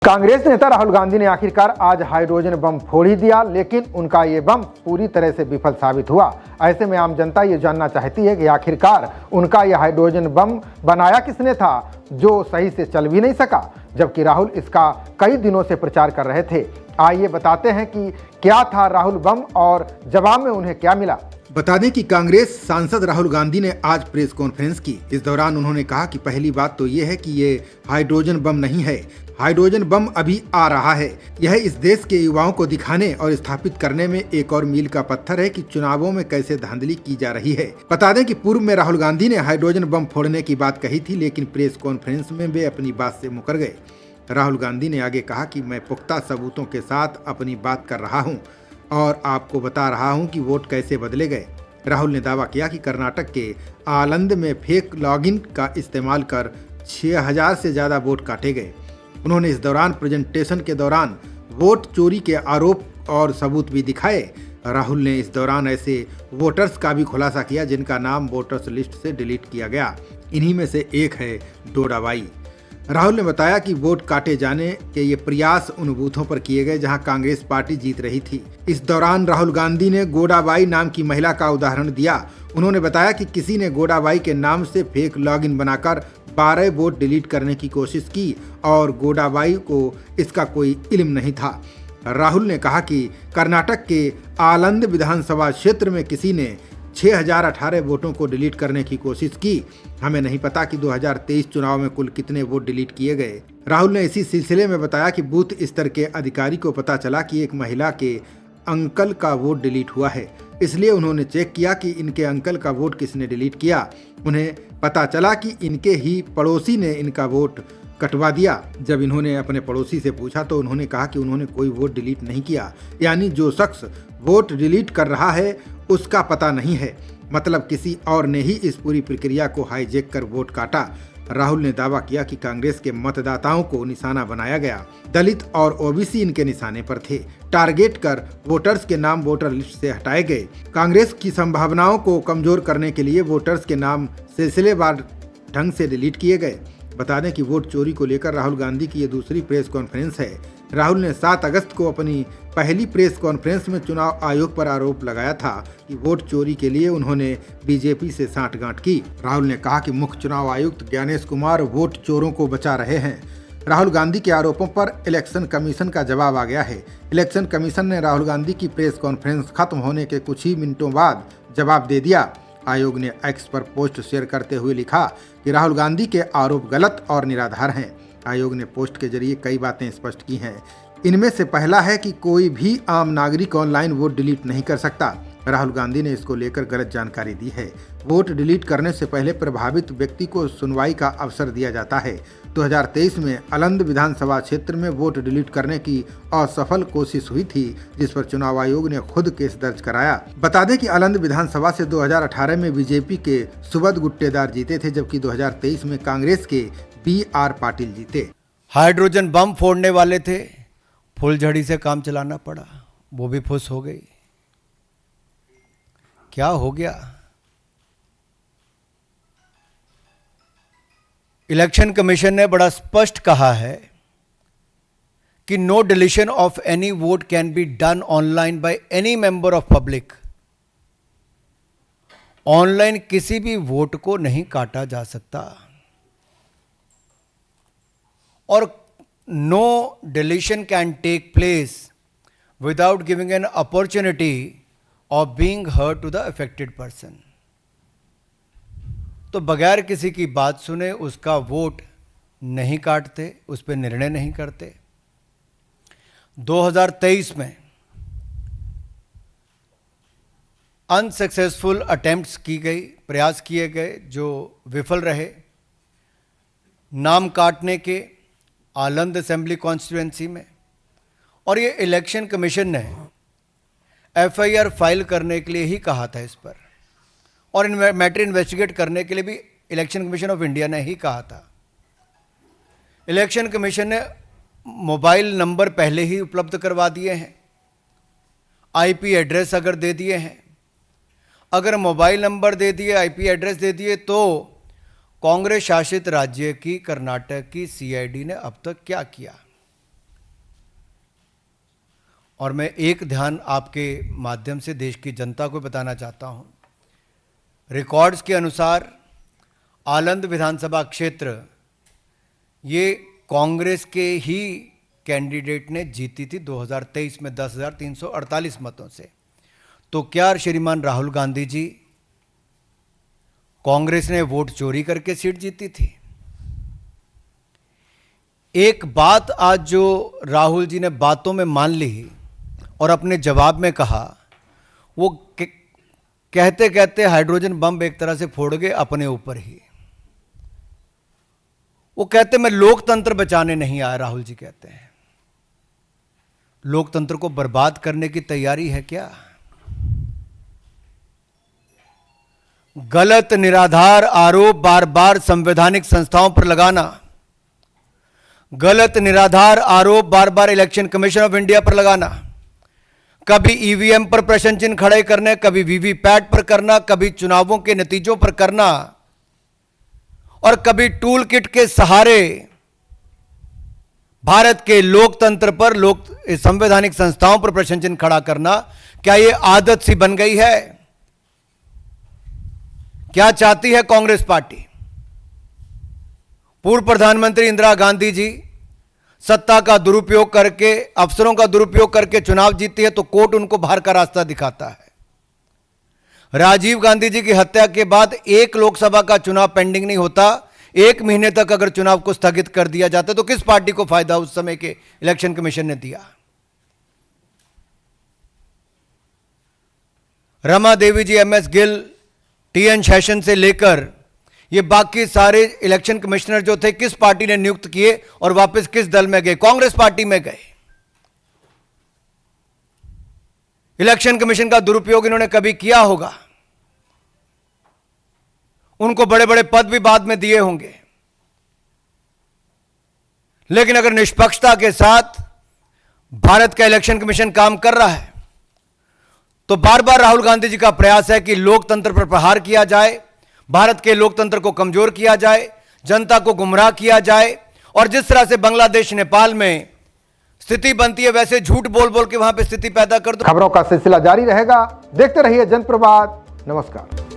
कांग्रेस नेता राहुल गांधी ने आखिरकार आज हाइड्रोजन बम फोड़ ही दिया, लेकिन उनका ये बम पूरी तरह से विफल साबित हुआ। ऐसे में आम जनता ये जानना चाहती है कि आखिरकार उनका ये हाइड्रोजन बम बनाया किसने था जो सही से चल भी नहीं सका, जबकि राहुल इसका कई दिनों से प्रचार कर रहे थे। आइए बताते हैं कि क्या था राहुल बम और जवाब में उन्हें क्या मिला। बता दें कि कांग्रेस सांसद राहुल गांधी ने आज प्रेस कॉन्फ्रेंस की। इस दौरान उन्होंने कहा कि पहली बात तो ये है कि ये हाइड्रोजन बम नहीं है, हाइड्रोजन बम अभी आ रहा है। यह इस देश के युवाओं को दिखाने और स्थापित करने में एक और मील का पत्थर है कि चुनावों में कैसे धांधली की जा रही है। बता दें कि पूर्व में राहुल गांधी ने हाइड्रोजन बम फोड़ने की बात कही थी, लेकिन प्रेस कॉन्फ्रेंस में वे अपनी बात से मुकर गए। राहुल गांधी ने आगे कहा कि मैं पुख्ता सबूतों के साथ अपनी बात कर रहा हूँ और आपको बता रहा हूं कि वोट कैसे बदले गए। राहुल ने दावा किया कि कर्नाटक के आलंद में फेक लॉगिन का इस्तेमाल कर 6000 से ज़्यादा वोट काटे गए। उन्होंने इस दौरान प्रेजेंटेशन के दौरान वोट चोरी के आरोप और सबूत भी दिखाए। राहुल ने इस दौरान ऐसे वोटर्स का भी खुलासा किया जिनका नाम वोटर्स लिस्ट से डिलीट किया गया। इन्हीं में से एक है डोडाबाई। राहुल ने बताया कि वोट काटे जाने के ये प्रयास उन बूथों पर किए गए जहां कांग्रेस पार्टी जीत रही थी। इस दौरान राहुल गांधी ने गोडाबाई नाम की महिला का उदाहरण दिया। उन्होंने बताया कि किसी ने गोडाबाई के नाम से फेक लॉगिन बनाकर 12 वोट डिलीट करने की कोशिश की और गोडाबाई को इसका कोई इल्म नहीं था। राहुल ने कहा कि कर्नाटक के आलंद विधानसभा क्षेत्र में किसी ने 6018 वोटों को डिलीट करने की कोशिश की। हमें नहीं पता कि 2023 चुनाव में कुल कितने वोट डिलीट किए गए। राहुल ने इसी सिलसिले में बताया कि बूथ स्तर के अधिकारी को पता चला कि एक महिला के अंकल का वोट डिलीट हुआ है, इसलिए उन्होंने चेक किया कि इनके अंकल का वोट किसने डिलीट किया। उन्हें पता चला कि इनके ही पड़ोसी ने इनका वोट कटवा दिया। जब इन्होंने अपने पड़ोसी से पूछा तो उन्होंने कहा कि उन्होंने कोई वोट डिलीट नहीं किया, यानी जो शख्स वोट डिलीट कर रहा है उसका पता नहीं है, मतलब किसी और ने ही इस पूरी प्रक्रिया को हाईजैक कर वोट काटा। राहुल ने दावा किया कि कांग्रेस के मतदाताओं को निशाना बनाया गया। दलित और ओबीसी इनके निशाने पर थे। टारगेट कर वोटर्स के नाम वोटर लिस्ट से हटाए गए। कांग्रेस की संभावनाओं को कमजोर करने के लिए वोटर्स के नाम सिलसिलेवार ढंग से डिलीट किए गए। बता दें कि वोट चोरी को लेकर राहुल गांधी की ये दूसरी प्रेस कॉन्फ्रेंस है। राहुल ने 7 अगस्त को अपनी पहली प्रेस कॉन्फ्रेंस में चुनाव आयोग पर आरोप लगाया था कि वोट चोरी के लिए उन्होंने बीजेपी से सांठगांठ की। राहुल ने कहा कि मुख्य चुनाव आयुक्त ज्ञानेश कुमार वोट चोरों को बचा रहे हैं। राहुल गांधी के आरोपों पर इलेक्शन कमीशन का जवाब आ गया है। इलेक्शन कमीशन ने राहुल गांधी की प्रेस कॉन्फ्रेंस खत्म होने के कुछ ही मिनटों बाद जवाब दे दिया। आयोग ने एक्स पर पोस्ट शेयर करते हुए लिखा कि राहुल गांधी के आरोप गलत और निराधार हैं। आयोग ने पोस्ट के जरिए कई बातें स्पष्ट की हैं। इनमें से पहला है कि कोई भी आम नागरिक ऑनलाइन वोट डिलीट नहीं कर सकता। राहुल गांधी ने इसको लेकर गलत जानकारी दी है। वोट डिलीट करने से पहले प्रभावित व्यक्ति को सुनवाई का अवसर दिया जाता है। 2023 में आलंद विधानसभा क्षेत्र में वोट डिलीट करने की असफल कोशिश हुई थी, जिस पर चुनाव आयोग ने खुद केस दर्ज कराया। बता दें कि आलंद विधानसभा से 2018 में बीजेपी के सुबोध गुट्टेदार जीते थे, जबकि 2023 में कांग्रेस के BR पाटिल जीते। हाइड्रोजन बम फोड़ने वाले थे, फुलझड़ी से काम चलाना पड़ा, वो भी फुस हो गई। क्या हो गया? इलेक्शन कमीशन ने बड़ा स्पष्ट कहा है कि no deletion of any vote can be done online by any member of public. Online किसी भी वोट को नहीं काटा जा सकता और no deletion can take place without giving an opportunity of being heard to the affected person। तो बगैर किसी की बात सुने उसका वोट नहीं काटते, उस पर निर्णय नहीं करते। 2023 में अनसक्सेसफुल अटेम्प्ट्स की गई, प्रयास किए गए जो विफल रहे। नाम काटने के आलंद असेंबली कॉन्स्टिट्यूएंसी में, और ये इलेक्शन कमीशन ने FIR फाइल करने के लिए ही कहा था इस पर, और मैटर इन्वेस्टिगेट करने के लिए भी इलेक्शन कमीशन ऑफ इंडिया ने ही कहा था। इलेक्शन कमीशन ने मोबाइल नंबर पहले ही उपलब्ध करवा दिए हैं, IP एड्रेस अगर दे दिए हैं, अगर मोबाइल नंबर दे दिए, IP एड्रेस दे दिए, तो कांग्रेस शासित राज्य की कर्नाटक की CID ने अब तक क्या किया? और मैं एक ध्यान आपके माध्यम से देश की जनता को बताना चाहता हूं। रिकॉर्ड्स के अनुसार आलंद विधानसभा क्षेत्र ये कांग्रेस के ही कैंडिडेट ने जीती थी 2023 में 10,348 मतों से। तो क्या श्रीमान राहुल गांधी जी, कांग्रेस ने वोट चोरी करके सीट जीती थी? एक बात आज जो राहुल जी ने बातों में मान ली और अपने जवाब में कहा, वो कहते कहते हाइड्रोजन बम एक तरह से फोड़ गए अपने ऊपर ही। वो कहते मैं लोकतंत्र बचाने नहीं आया, राहुल जी कहते हैं। लोकतंत्र को बर्बाद करने की तैयारी है क्या? गलत निराधार आरोप बार बार संवैधानिक संस्थाओं पर लगाना, गलत निराधार आरोप बार बार इलेक्शन कमीशन ऑफ इंडिया पर लगाना, कभी ईवीएम पर प्रश्न चिन्ह खड़े करने, कभी वीवीपैट पर करना, कभी चुनावों के नतीजों पर करना और कभी टूल किट के सहारे भारत के लोकतंत्र पर, संवैधानिक संस्थाओं पर प्रश्न चिन्ह खड़ा करना, क्या यह आदत सी बन गई है? क्या चाहती है कांग्रेस पार्टी? पूर्व प्रधानमंत्री इंदिरा गांधी जी सत्ता का दुरुपयोग करके, अफसरों का दुरुपयोग करके चुनाव जीती है तो कोर्ट उनको बाहर का रास्ता दिखाता है। राजीव गांधी जी की हत्या के बाद एक लोकसभा का चुनाव पेंडिंग नहीं होता, 1 महीने तक अगर चुनाव को स्थगित कर दिया जाता तो किस पार्टी को फायदा उस समय के इलेक्शन कमीशन ने दिया? रमा देवी जी, एमएस गिल, टीएन शेषन से लेकर ये बाकी सारे इलेक्शन कमिश्नर जो थे किस पार्टी ने नियुक्त किए और वापस किस दल में गए? कांग्रेस पार्टी में गए। इलेक्शन कमीशन का दुरुपयोग इन्होंने कभी किया होगा, उनको बड़े बड़े पद भी बाद में दिए होंगे, लेकिन अगर निष्पक्षता के साथ भारत का इलेक्शन कमीशन काम कर रहा है तो बार बार राहुल गांधी जी का प्रयास है कि लोकतंत्र पर प्रहार किया जाए, भारत के लोकतंत्र को कमजोर किया जाए, जनता को गुमराह किया जाए और जिस तरह से बांग्लादेश, नेपाल में स्थिति बनती है वैसे झूठ बोल बोल के वहां पे स्थिति पैदा कर दो। खबरों का सिलसिला जारी रहेगा, देखते रहिए जनप्रवाद। नमस्कार।